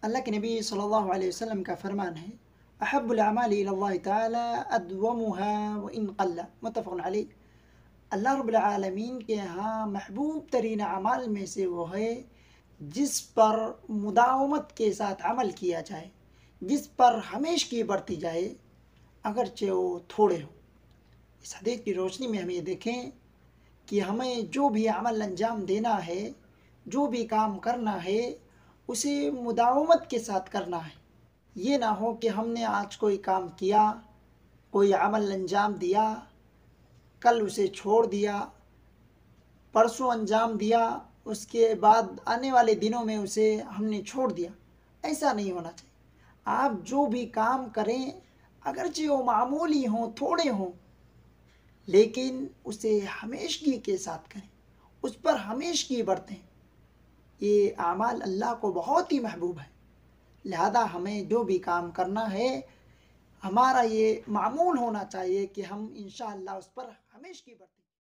اللہ کے نبی صلی اللہ علیہ وسلم کا فرمان ہے، احب الاعمال الى اللہ تعالی ادومها وان قل، متفق علیہ۔ اللہ رب العالمین کے ہاں محبوب ترین اعمال میں سے وہ ہے جس پر مداومت کے ساتھ عمل کیا جائے، جس پر ہمیش کی برتی جائے، اگرچہ وہ تھوڑے ہوں۔ اس حدیث کی روشنی میں ہم یہ دیکھیں کہ ہمیں جو بھی عمل انجام دینا ہے، جو بھی کام کرنا ہے، اسے مداومت کے ساتھ کرنا ہے۔ یہ نہ ہو کہ ہم نے آج کوئی کام کیا، کوئی عمل انجام دیا، کل اسے چھوڑ دیا، پرسوں انجام دیا، اس کے بعد آنے والے دنوں میں اسے ہم نے چھوڑ دیا۔ ایسا نہیں ہونا چاہیے۔ آپ جو بھی کام کریں، اگرچہ وہ معمولی ہوں، تھوڑے ہوں، لیکن اسے ہمیشگی کے ساتھ کریں، اس پر ہمیشگی برتیں۔ یہ اعمال اللہ کو بہت ہی محبوب ہے، لہذا ہمیں جو بھی کام کرنا ہے ہمارا یہ معمول ہونا چاہیے کہ ہم انشاءاللہ اس پر ہمیشگی برتیں۔